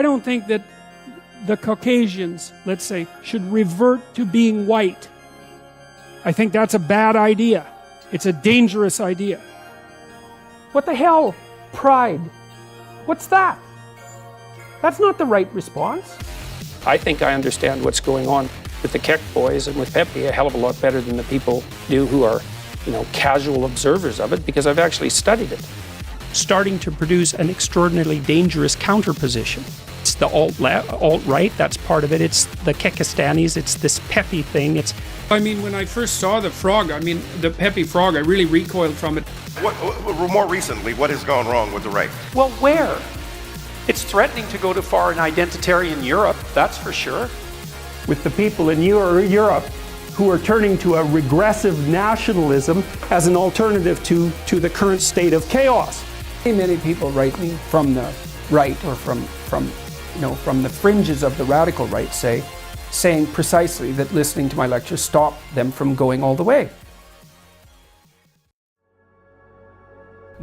I don't think that the Caucasians, let's say, should revert to being white. I think that's a bad idea. It's a dangerous idea. What the hell? Pride. What's that? That's not the right response. I think I understand what's going on with the Keck boys and with Pepe a hell of a lot better than the people do who are, casual observers of it, because I've actually studied it. Starting to produce an extraordinarily dangerous counterposition. It's the alt-right, that's part of it. It's the Kekastanis, it's this Pepe thing. When I first saw the frog, the Pepe frog, I really recoiled from it. More recently, what has gone wrong with the right? Well, where? It's threatening to go too far in identitarian Europe, that's for sure. With the people in Europe who are turning to a regressive nationalism as an alternative to the current state of chaos. Many people write me from the right or from the fringes of the radical right, saying precisely that listening to my lectures stopped them from going all the way.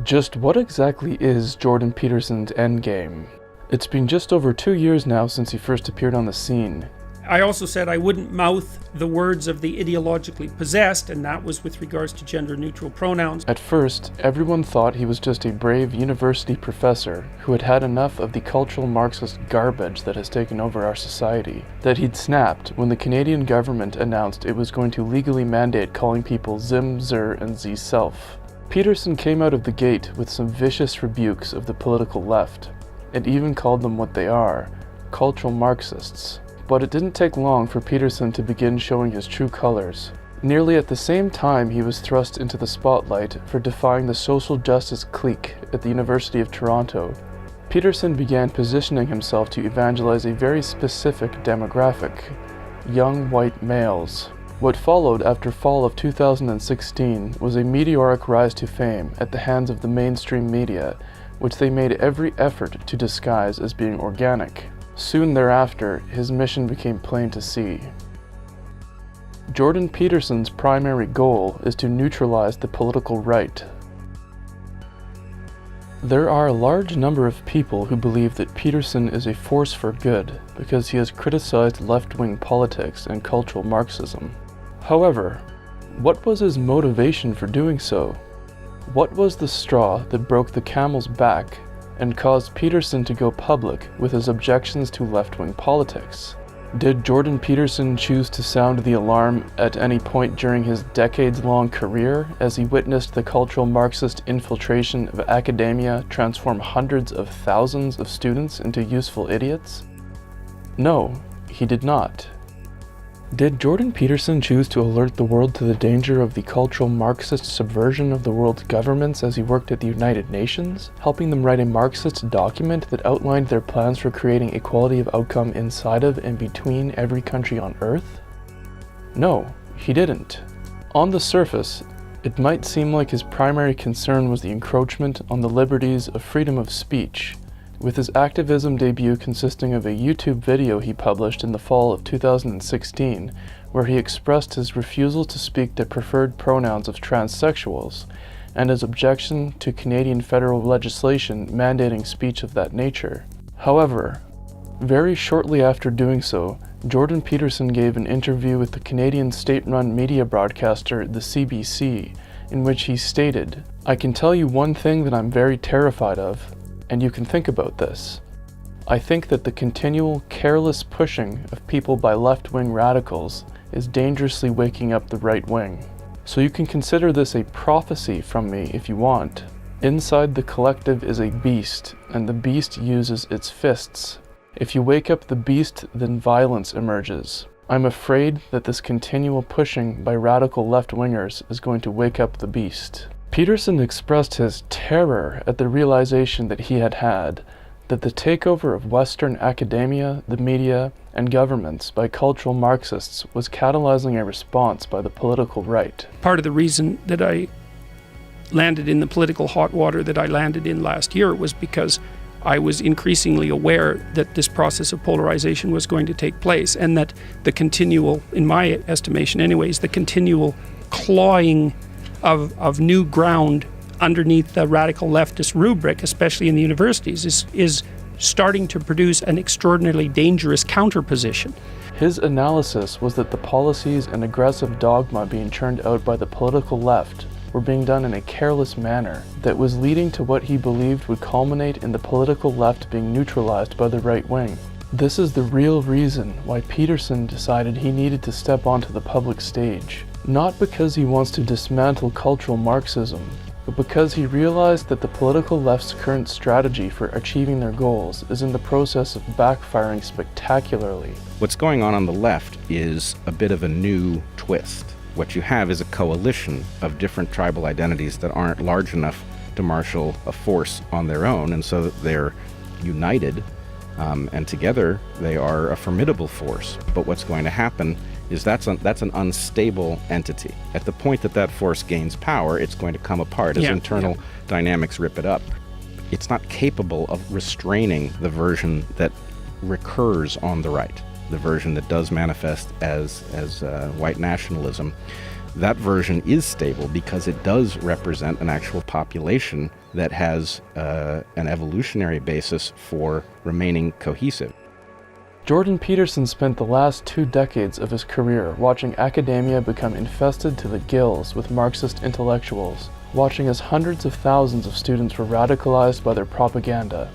Just what exactly is Jordan Peterson's endgame? It's been just over 2 years now since he first appeared on the scene. I also said I wouldn't mouth the words of the ideologically possessed, and that was with regards to gender-neutral pronouns. At first, everyone thought he was just a brave university professor who had had enough of the cultural Marxist garbage that has taken over our society. That he'd snapped when the Canadian government announced it was going to legally mandate calling people Zim, Zer, and Z-Self. Peterson came out of the gate with some vicious rebukes of the political left, and even called them what they are, cultural Marxists. But it didn't take long for Peterson to begin showing his true colors. Nearly at the same time, he was thrust into the spotlight for defying the social justice clique at the University of Toronto. Peterson began positioning himself to evangelize a very specific demographic, young white males. What followed after fall of 2016 was a meteoric rise to fame at the hands of the mainstream media, which they made every effort to disguise as being organic. Soon thereafter, his mission became plain to see. Jordan Peterson's primary goal is to neutralize the political right. There are a large number of people who believe that Peterson is a force for good because he has criticized left-wing politics and cultural Marxism. However, what was his motivation for doing so? What was the straw that broke the camel's back and caused Peterson to go public with his objections to left-wing politics? Did Jordan Peterson choose to sound the alarm at any point during his decades-long career as he witnessed the cultural Marxist infiltration of academia transform hundreds of thousands of students into useful idiots? No, he did not. Did Jordan Peterson choose to alert the world to the danger of the cultural Marxist subversion of the world's governments as he worked at the United Nations, helping them write a Marxist document that outlined their plans for creating equality of outcome inside of and between every country on Earth? No, he didn't. On the surface, it might seem like his primary concern was the encroachment on the liberties of freedom of speech, with his activism debut consisting of a YouTube video he published in the fall of 2016, where he expressed his refusal to speak the preferred pronouns of transsexuals, and his objection to Canadian federal legislation mandating speech of that nature. However, very shortly after doing so, Jordan Peterson gave an interview with the Canadian state-run media broadcaster, the CBC, in which he stated, "I can tell you one thing that I'm very terrified of, and you can think about this. I think that the continual, careless pushing of people by left-wing radicals is dangerously waking up the right wing. So you can consider this a prophecy from me if you want. Inside the collective is a beast, and the beast uses its fists. If you wake up the beast, then violence emerges. I'm afraid that this continual pushing by radical left-wingers is going to wake up the beast." Peterson expressed his terror at the realization that he had that the takeover of Western academia, the media, and governments by cultural Marxists was catalyzing a response by the political right. Part of the reason that I landed in the political hot water that I landed in last year was because I was increasingly aware that this process of polarization was going to take place, and that the continual, in my estimation anyways, the continual clawing of new ground underneath the radical leftist rubric, especially in the universities, is starting to produce an extraordinarily dangerous counterposition. His analysis was that the policies and aggressive dogma being churned out by the political left were being done in a careless manner that was leading to what he believed would culminate in the political left being neutralized by the right wing. This is the real reason why Peterson decided he needed to step onto the public stage. Not because he wants to dismantle cultural Marxism, but because he realized that the political left's current strategy for achieving their goals is in the process of backfiring spectacularly. What's going on the left is a bit of a new twist. What you have is a coalition of different tribal identities that aren't large enough to marshal a force on their own, and so they're united, and together they are a formidable force. But what's going to happen is that's an unstable entity. At the point that that force gains power, it's going to come apart as internal dynamics rip it up. It's not capable of restraining the version that recurs on the right, the version that does manifest as white nationalism. That version is stable because it does represent an actual population that has an evolutionary basis for remaining cohesive. Jordan Peterson spent the last 2 decades of his career watching academia become infested to the gills with Marxist intellectuals, watching as hundreds of thousands of students were radicalized by their propaganda,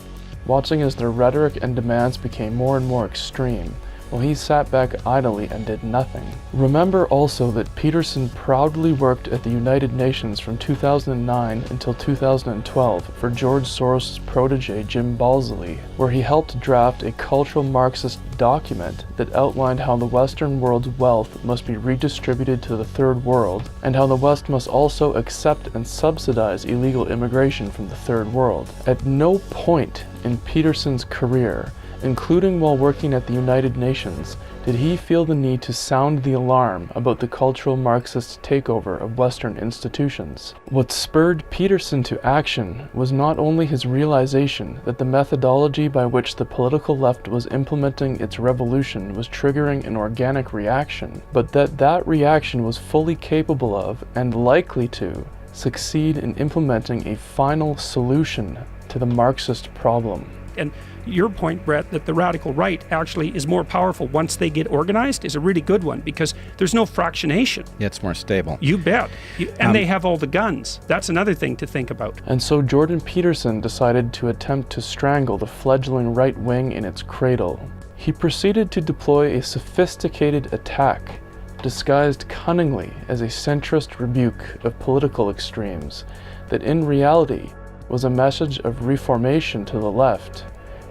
watching as their rhetoric and demands became more and more extreme, while he sat back idly and did nothing. Remember also that Peterson proudly worked at the United Nations from 2009 until 2012 for George Soros' protege Jim Balsillie, where he helped draft a cultural Marxist document that outlined how the Western world's wealth must be redistributed to the Third World, and how the West must also accept and subsidize illegal immigration from the Third World. At no point in Peterson's career, including while working at the United Nations, did he feel the need to sound the alarm about the cultural Marxist takeover of Western institutions. What spurred Peterson to action was not only his realization that the methodology by which the political left was implementing its revolution was triggering an organic reaction, but that that reaction was fully capable of, and likely to, succeed in implementing a final solution to the Marxist problem. And your point, Brett, that the radical right actually is more powerful once they get organized is a really good one, because there's no fractionation. Yeah, it's more stable. You bet. And they have all the guns. That's another thing to think about. And so Jordan Peterson decided to attempt to strangle the fledgling right wing in its cradle. He proceeded to deploy a sophisticated attack, disguised cunningly as a centrist rebuke of political extremes, that in reality was a message of reformation to the left,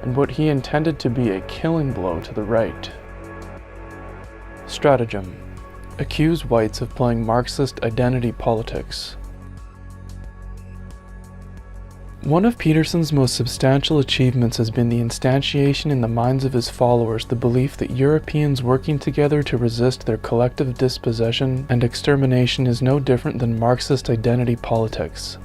and what he intended to be a killing blow to the right. Stratagem: accuse whites of playing Marxist identity politics. One of Peterson's most substantial achievements has been the instantiation in the minds of his followers the belief that Europeans working together to resist their collective dispossession and extermination is no different than Marxist identity politics.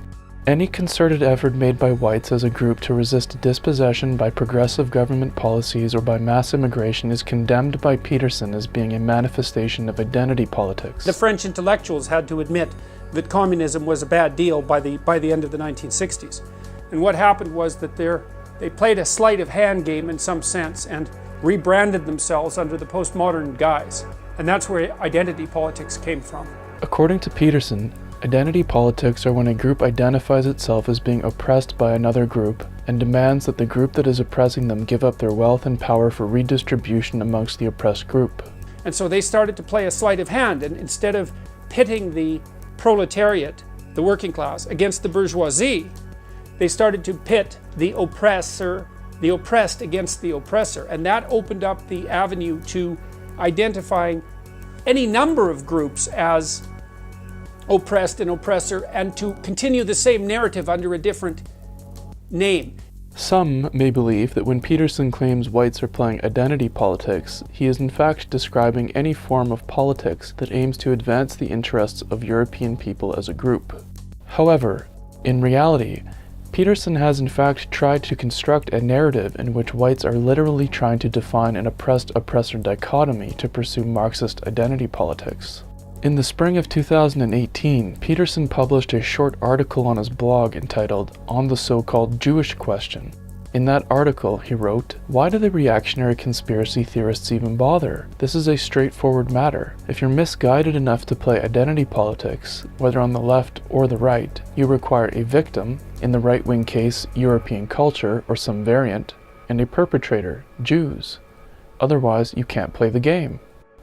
Any concerted effort made by whites as a group to resist dispossession by progressive government policies or by mass immigration is condemned by Peterson as being a manifestation of identity politics. The French intellectuals had to admit that communism was a bad deal by the end of the 1960s. And what happened was that they played a sleight of hand game in some sense and rebranded themselves under the postmodern guise. And that's where identity politics came from. According to Peterson, identity politics are when a group identifies itself as being oppressed by another group and demands that the group that is oppressing them give up their wealth and power for redistribution amongst the oppressed group. And so they started to play a sleight of hand, and instead of pitting the proletariat, the working class, against the bourgeoisie, they started to pit the oppressor, the oppressed against the oppressor. And that opened up the avenue to identifying any number of groups as oppressed and oppressor, and to continue the same narrative under a different name. Some may believe that when Peterson claims whites are playing identity politics, he is in fact describing any form of politics that aims to advance the interests of European people as a group. However, in reality, Peterson has in fact tried to construct a narrative in which whites are literally trying to define an oppressed-oppressor dichotomy to pursue Marxist identity politics. In the spring of 2018, Peterson published a short article on his blog entitled "On the So-Called Jewish Question," In that article, he wrote, "Why do the reactionary conspiracy theorists even bother? This is a straightforward matter. If you're misguided enough to play identity politics, whether on the left or the right, you require a victim, in the right-wing case, European culture or some variant, and a perpetrator, Jews. Otherwise, you can't play the game."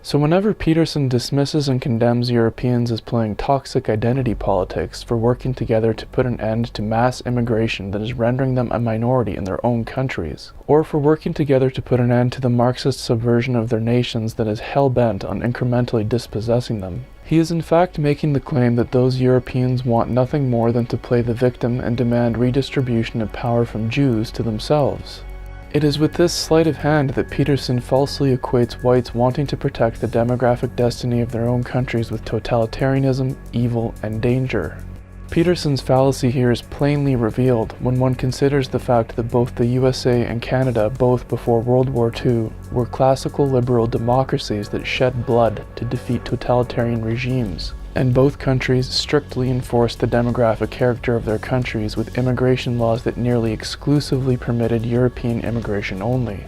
So whenever Peterson dismisses and condemns Europeans as playing toxic identity politics for working together to put an end to mass immigration that is rendering them a minority in their own countries, or for working together to put an end to the Marxist subversion of their nations that is hell-bent on incrementally dispossessing them, he is in fact making the claim that those Europeans want nothing more than to play the victim and demand redistribution of power from Jews to themselves. It is with this sleight of hand that Peterson falsely equates whites wanting to protect the demographic destiny of their own countries with totalitarianism, evil, and danger. Peterson's fallacy here is plainly revealed when one considers the fact that both the USA and Canada, both before World War II, were classical liberal democracies that shed blood to defeat totalitarian regimes, and both countries strictly enforced the demographic character of their countries with immigration laws that nearly exclusively permitted European immigration only.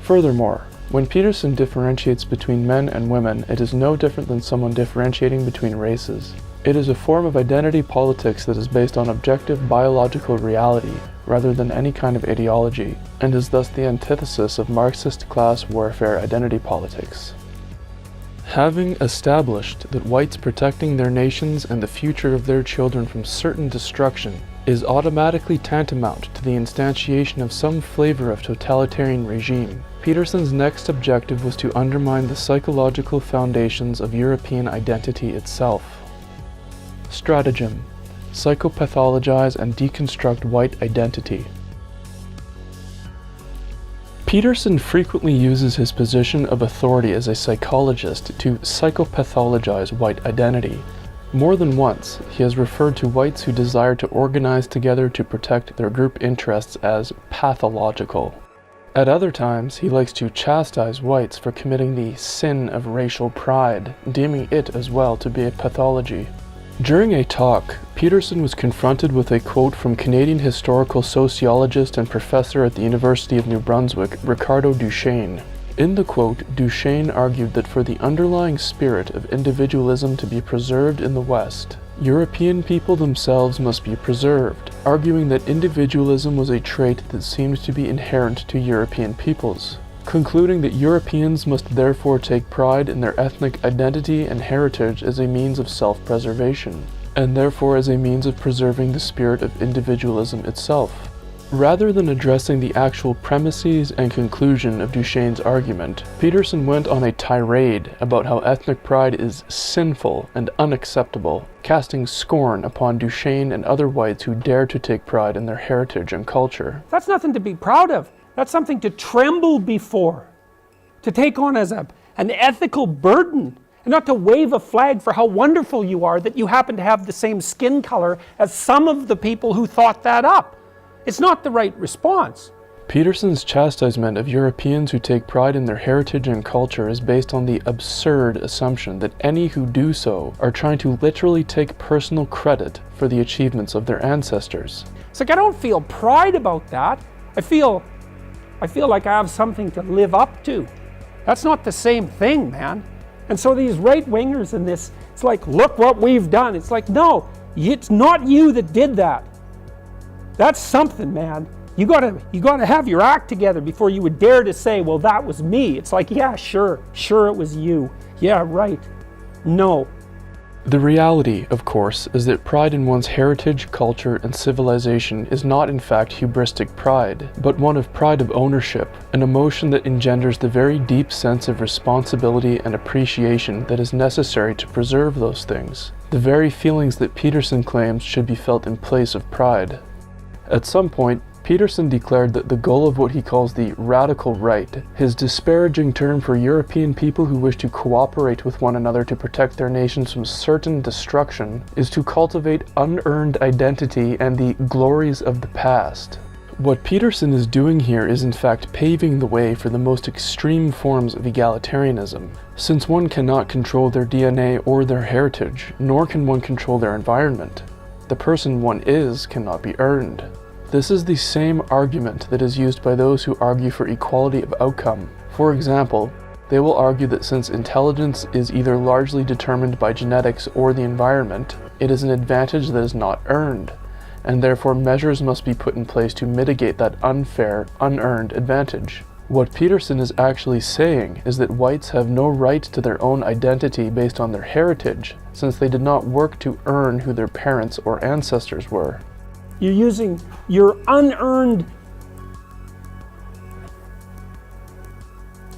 Furthermore, when Peterson differentiates between men and women, it is no different than someone differentiating between races. It is a form of identity politics that is based on objective biological reality, rather than any kind of ideology, and is thus the antithesis of Marxist class warfare identity politics. Having established that whites protecting their nations and the future of their children from certain destruction is automatically tantamount to the instantiation of some flavor of totalitarian regime, Peterson's next objective was to undermine the psychological foundations of European identity itself. Stratagem: psychopathologize and deconstruct white identity. Peterson frequently uses his position of authority as a psychologist to psychopathologize white identity. More than once, he has referred to whites who desire to organize together to protect their group interests as pathological. At other times, he likes to chastise whites for committing the sin of racial pride, deeming it as well to be a pathology. During a talk, Peterson was confronted with a quote from Canadian historical sociologist and professor at the University of New Brunswick, Ricardo Duchesne. In the quote, Duchesne argued that for the underlying spirit of individualism to be preserved in the West, European people themselves must be preserved, arguing that individualism was a trait that seemed to be inherent to European peoples, concluding that Europeans must therefore take pride in their ethnic identity and heritage as a means of self-preservation, and therefore as a means of preserving the spirit of individualism itself. Rather than addressing the actual premises and conclusion of Duchesne's argument, Peterson went on a tirade about how ethnic pride is sinful and unacceptable, casting scorn upon Duchesne and other whites who dare to take pride in their heritage and culture. That's nothing to be proud of. That's something to tremble before, to take on as an ethical burden, and not to wave a flag for how wonderful you are that you happen to have the same skin color as some of the people who thought that up. It's not the right response. Peterson's chastisement of Europeans who take pride in their heritage and culture is based on the absurd assumption that any who do so are trying to literally take personal credit for the achievements of their ancestors. It's like I don't feel pride about that. I feel like I have something to live up to. That's not the same thing, man. And so these right-wingers in this, it's like, look what we've done. It's like, no, it's not you that did that. That's something, man. You gotta have your act together before you would dare to say, well, that was me. It's like, yeah, sure it was you. Yeah, right. No. The reality, of course, is that pride in one's heritage, culture, and civilization is not in fact hubristic pride, but one of pride of ownership, an emotion that engenders the very deep sense of responsibility and appreciation that is necessary to preserve those things, the very feelings that Peterson claims should be felt in place of pride. At some point, Peterson declared that the goal of what he calls the radical right, his disparaging term for European people who wish to cooperate with one another to protect their nations from certain destruction, is to cultivate unearned identity and the glories of the past. What Peterson is doing here is in fact paving the way for the most extreme forms of egalitarianism, since one cannot control their DNA or their heritage, nor can one control their environment. The person one is cannot be earned. This is the same argument that is used by those who argue for equality of outcome. For example, they will argue that since intelligence is either largely determined by genetics or the environment, it is an advantage that is not earned, and therefore measures must be put in place to mitigate that unfair, unearned advantage. What Peterson is actually saying is that whites have no right to their own identity based on their heritage, since they did not work to earn who their parents or ancestors were. You're using your unearned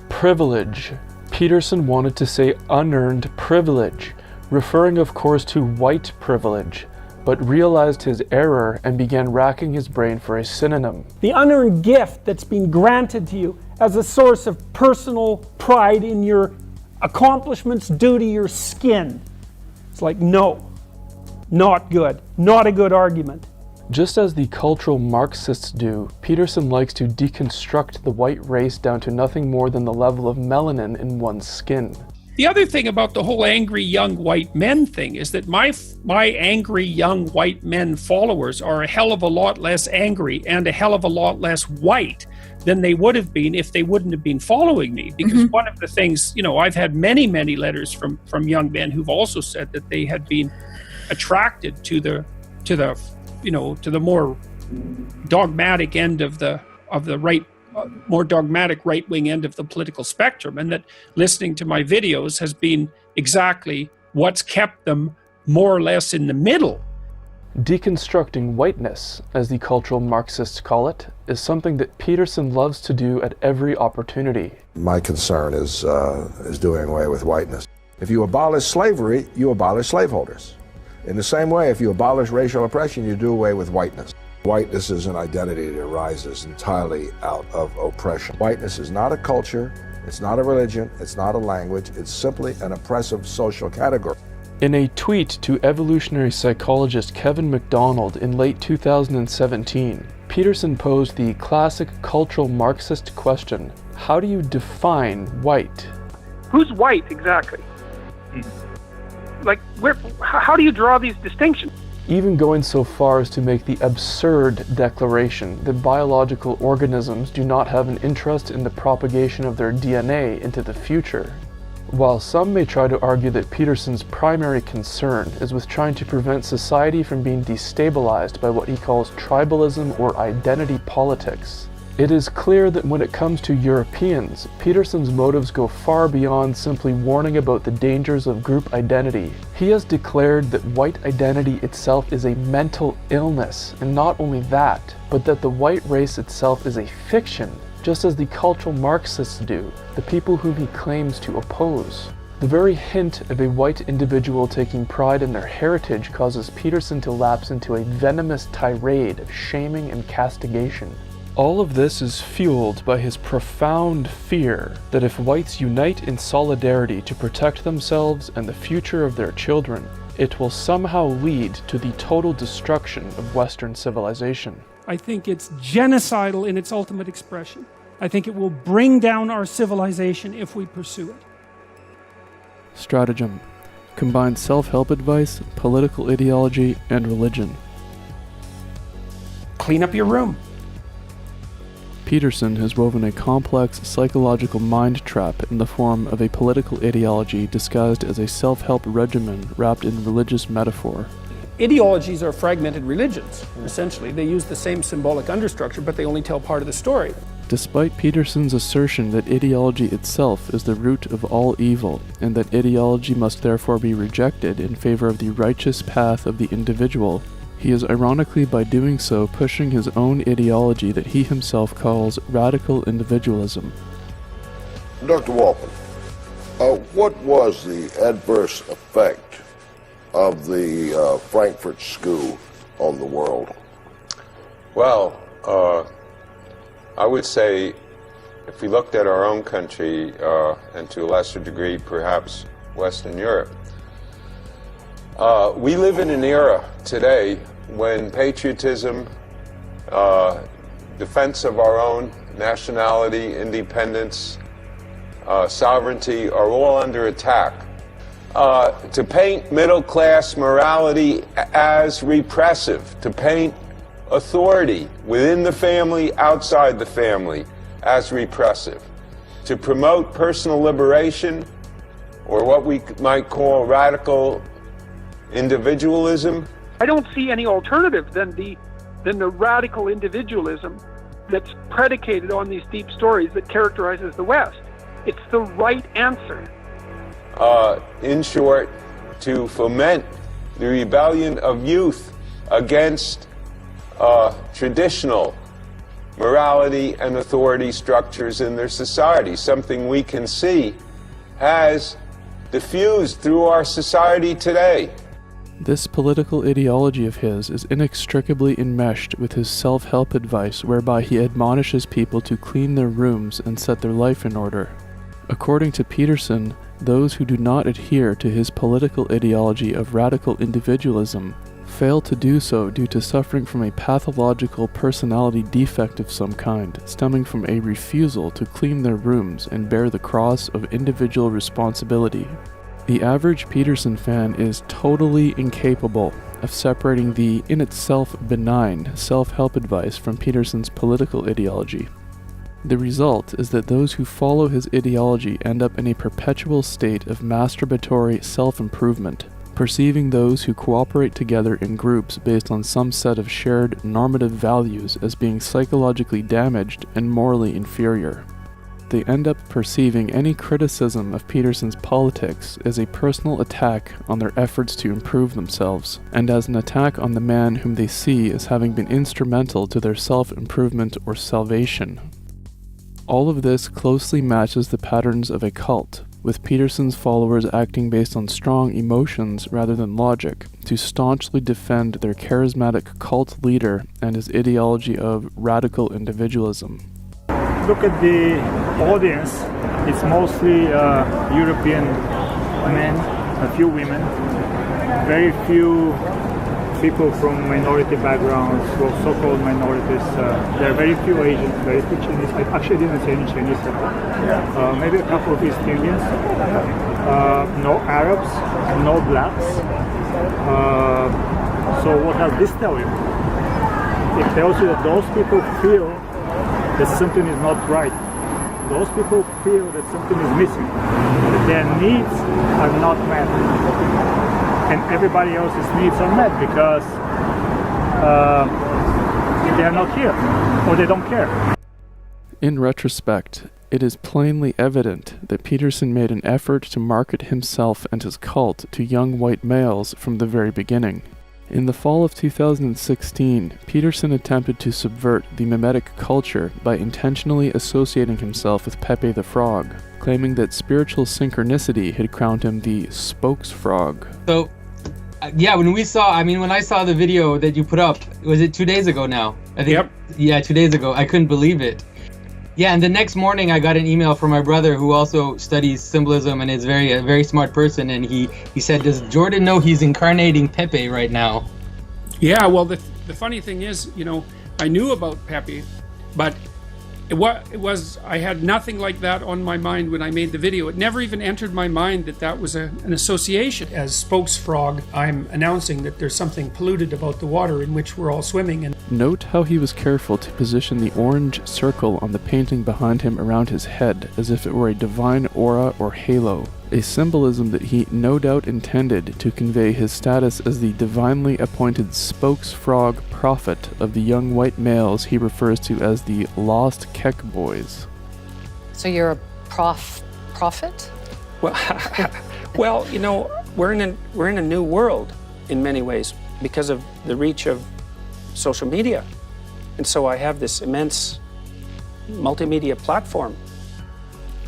privilege. Peterson wanted to say unearned privilege, referring of course to white privilege, but realized his error and began racking his brain for a synonym. the unearned gift that's been granted to you as a source of personal pride in your accomplishments due to your skin. It's like, no, not good, not a good argument. Just as the cultural Marxists do, Peterson likes to deconstruct the white race down to nothing more than the level of melanin in one's skin. The other thing about the whole angry young white men thing is that my angry young white men followers are a hell of a lot less angry and a hell of a lot less white than they would have been if they wouldn't have been following me. Because one of the things, I've had many letters from young men who've also said that they had been attracted to the more dogmatic end of the right, more dogmatic right-wing end of the political spectrum, and that listening to my videos has been exactly what's kept them more or less in the middle. Deconstructing whiteness, as the cultural Marxists call it, is something that Peterson loves to do at every opportunity. My concern is doing away with whiteness. If you abolish slavery, you abolish slaveholders. In the same way, if you abolish racial oppression, you do away with whiteness. Whiteness is an identity that arises entirely out of oppression. Whiteness is not a culture, it's not a religion, it's not a language, it's simply an oppressive social category. In a tweet to evolutionary psychologist Kevin MacDonald in late 2017, Peterson posed the classic cultural Marxist question, how do you define white? Who's white exactly? Like, how do you draw these distinctions? Even going so far as to make the absurd declaration that biological organisms do not have an interest in the propagation of their DNA into the future. While some may try to argue that Peterson's primary concern is with trying to prevent society from being destabilized by what he calls tribalism or identity politics, it is clear that when it comes to Europeans, Peterson's motives go far beyond simply warning about the dangers of group identity. He has declared that white identity itself is a mental illness, and not only that, but that the white race itself is a fiction, just as the cultural Marxists do, the people whom he claims to oppose. The very hint of a white individual taking pride in their heritage causes Peterson to lapse into a venomous tirade of shaming and castigation. All of this is fueled by his profound fear that if whites unite in solidarity to protect themselves and the future of their children, it will somehow lead to the total destruction of Western civilization. I think it's genocidal in its ultimate expression. I think it will bring down our civilization if we pursue it. Stratagem. Combines self-help advice, political ideology, and religion. Clean up your room. Peterson has woven a complex psychological mind trap in the form of a political ideology disguised as a self-help regimen wrapped in religious metaphor. Ideologies are fragmented religions, essentially. They use the same symbolic understructure, but they only tell part of the story. Despite Peterson's assertion that ideology itself is the root of all evil, and that ideology must therefore be rejected in favor of the righteous path of the individual, he is ironically by doing so pushing his own ideology that he himself calls radical individualism. Dr. Walton, what was the adverse effect of the Frankfurt School on the world? Well, I would say if we looked at our own country, and to a lesser degree perhaps Western Europe, we live in an era today when patriotism, defense of our own nationality, independence, sovereignty are all under attack. To paint middle-class morality as repressive, to paint authority within the family, outside the family, as repressive. To promote personal liberation, or what we might call radical individualism. I don't see any alternative than the radical individualism that's predicated on these deep stories that characterizes the West. It's the right answer. In short, to foment the rebellion of youth against traditional morality and authority structures in their society, something we can see has diffused through our society today. This political ideology of his is inextricably enmeshed with his self-help advice, whereby he admonishes people to clean their rooms and set their life in order. According to Peterson, those who do not adhere to his political ideology of radical individualism fail to do so due to suffering from a pathological personality defect of some kind, stemming from a refusal to clean their rooms and bear the cross of individual responsibility. The average Peterson fan is totally incapable of separating the, in itself benign, self-help advice from Peterson's political ideology. The result is that those who follow his ideology end up in a perpetual state of masturbatory self-improvement, perceiving those who cooperate together in groups based on some set of shared normative values as being psychologically damaged and morally inferior. They end up perceiving any criticism of Peterson's politics as a personal attack on their efforts to improve themselves, and as an attack on the man whom they see as having been instrumental to their self-improvement or salvation. All of this closely matches the patterns of a cult, with Peterson's followers acting based on strong emotions rather than logic, to staunchly defend their charismatic cult leader and his ideology of radical individualism. Look at the audience. It's mostly European men, a few women, very few people from minority backgrounds, or so-called minorities. There are very few Asians, very few Chinese. I actually didn't see any Chinese at all. Maybe a couple of East Indians. No Arabs, no blacks. So what does this tell you? It tells you that those people feel that something is not right. Those people feel that something is missing, that their needs are not met, and everybody else's needs are met because they are not here, or they don't care. In retrospect, it is plainly evident that Peterson made an effort to market himself and his cult to young white males from the very beginning. In the fall of 2016, Peterson attempted to subvert the mimetic culture by intentionally associating himself with Pepe the Frog, claiming that spiritual synchronicity had crowned him the spokes frog. So, yeah, when I saw the video that you put up, was it 2 days ago now? I think, Yep. Yeah, 2 days ago. I couldn't believe it. Yeah, and the next morning I got an email from my brother who also studies symbolism and is a very smart person, and he said, "Does Jordan know he's incarnating Pepe right now?" Yeah, well, the funny thing is, I knew about Pepe, but I had nothing like that on my mind when I made the video. It never even entered my mind that was an association. As spokes frog, I'm announcing that there's something polluted about the water in which we're all swimming. And note how he was careful to position the orange circle on the painting behind him around his head as if it were a divine aura or halo, a symbolism that he no doubt intended to convey his status as the divinely appointed spokes frog prophet of the young white males he refers to as the lost Keck boys. So you're a prophet? Well, we're in a new world in many ways because of the reach of social media. And so I have this immense multimedia platform.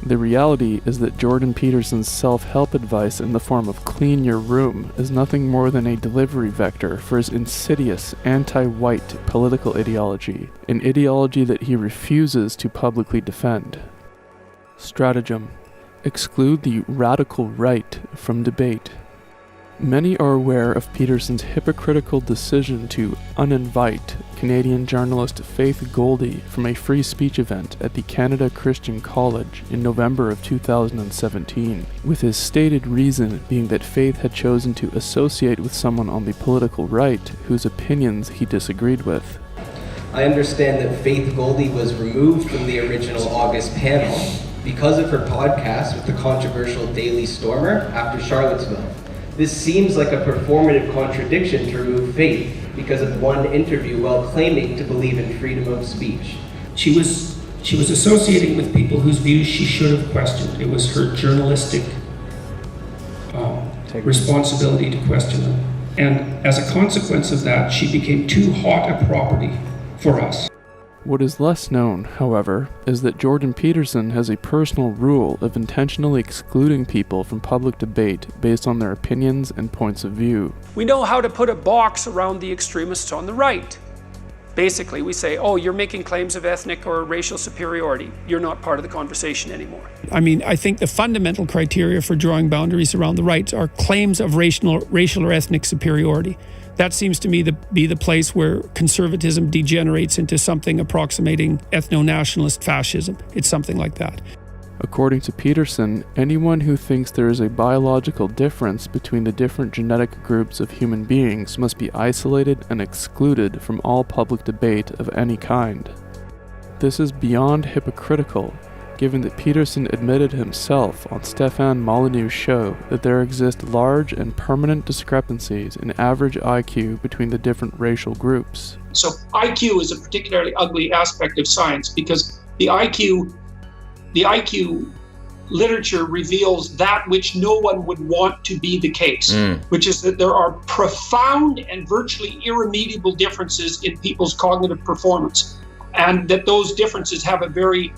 The reality is that Jordan Peterson's self-help advice in the form of clean your room is nothing more than a delivery vector for his insidious anti-white political ideology, an ideology that he refuses to publicly defend. Stratagem: exclude the radical right from debate. Many are aware of Peterson's hypocritical decision to uninvite Canadian journalist Faith Goldie from a free speech event at the Canada Christian College in November of 2017, with his stated reason being that Faith had chosen to associate with someone on the political right whose opinions he disagreed with. I understand that Faith Goldie was removed from the original August panel because of her podcast with the controversial Daily Stormer after Charlottesville. This seems like a performative contradiction to remove Faith because of one interview while claiming to believe in freedom of speech. She was associating with people whose views she should have questioned. It was her journalistic responsibility to question them. And as a consequence of that, she became too hot a property for us. What is less known, however, is that Jordan Peterson has a personal rule of intentionally excluding people from public debate based on their opinions and points of view. We know how to put a box around the extremists on the right. Basically, we say, oh, you're making claims of ethnic or racial superiority. You're not part of the conversation anymore. I mean, I think the fundamental criteria for drawing boundaries around the right are claims of racial or ethnic superiority. That seems to me to be the place where conservatism degenerates into something approximating ethno-nationalist fascism. It's something like that. According to Peterson, anyone who thinks there is a biological difference between the different genetic groups of human beings must be isolated and excluded from all public debate of any kind. This is beyond hypocritical, given that Peterson admitted himself on Stefan Molyneux's show that there exist large and permanent discrepancies in average IQ between the different racial groups. So IQ is a particularly ugly aspect of science because the IQ literature reveals that which no one would want to be the case, which is that there are profound and virtually irremediable differences in people's cognitive performance, and that those differences have a very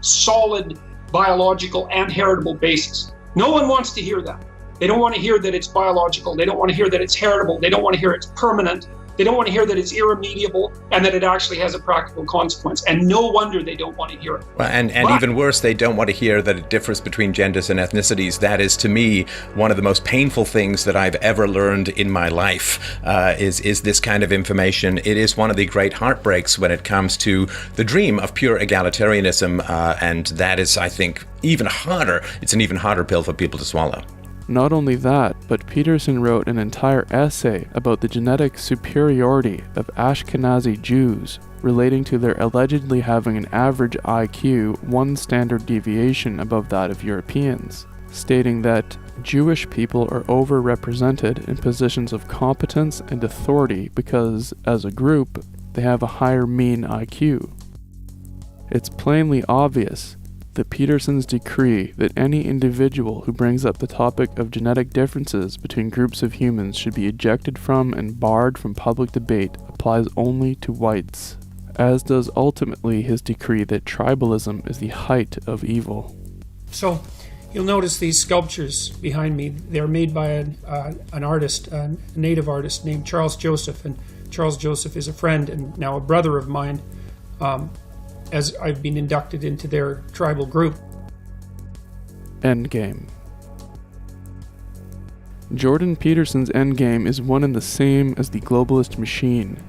solid biological and heritable basis. No one wants to hear that. They don't want to hear that it's biological. They don't want to hear that it's heritable. They don't want to hear it's permanent. They don't want to hear that it's irremediable and that it actually has a practical consequence. And no wonder they don't want to hear it. Well, and even worse, they don't want to hear that it differs between genders and ethnicities. That is, to me, one of the most painful things that I've ever learned in my life, is this kind of information. It is one of the great heartbreaks when it comes to the dream of pure egalitarianism, and that is, I think, even harder. It's an even harder pill for people to swallow. Not only that, but Peterson wrote an entire essay about the genetic superiority of Ashkenazi Jews, relating to their allegedly having an average IQ 1 standard deviation above that of Europeans, stating that Jewish people are overrepresented in positions of competence and authority because, as a group, they have a higher mean IQ. It's plainly obvious that Peterson's decree that any individual who brings up the topic of genetic differences between groups of humans should be ejected from and barred from public debate applies only to whites, as does ultimately his decree that tribalism is the height of evil. So you'll notice these sculptures behind me. They're made by an artist, a native artist named Charles Joseph, and Charles Joseph is a friend and now a brother of mine, as I've been inducted into their tribal group. Endgame. Jordan Peterson's endgame is one and the same as the globalist machine.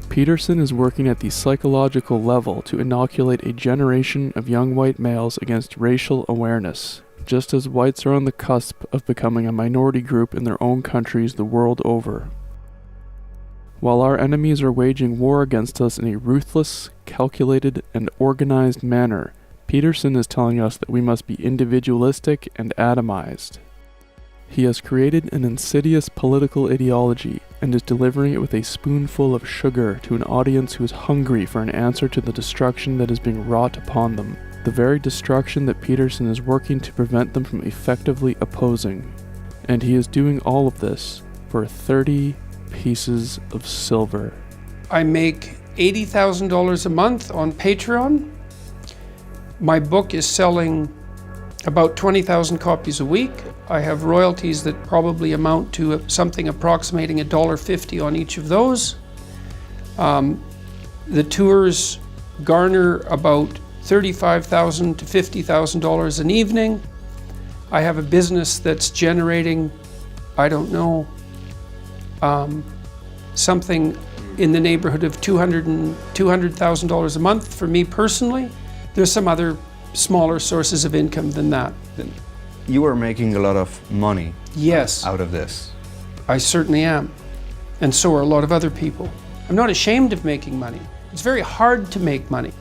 Peterson is working at the psychological level to inoculate a generation of young white males against racial awareness, just as whites are on the cusp of becoming a minority group in their own countries the world over. While our enemies are waging war against us in a ruthless, calculated, and organized manner, Peterson is telling us that we must be individualistic and atomized. He has created an insidious political ideology and is delivering it with a spoonful of sugar to an audience who is hungry for an answer to the destruction that is being wrought upon them, the very destruction that Peterson is working to prevent them from effectively opposing. And he is doing all of this for 30 pieces of silver. I make $80,000 a month on Patreon. My book is selling about 20,000 copies a week. I have royalties that probably amount to something approximating $1.50 on each of those. The tours garner about $35,000 to $50,000 an evening. I have a business that's generating, I don't know, something in the neighborhood of $200,000 a month for me personally. There's some other smaller sources of income than that. You are making a lot of money. Yes. Out of this. I certainly am. And so are a lot of other people. I'm not ashamed of making money. It's very hard to make money.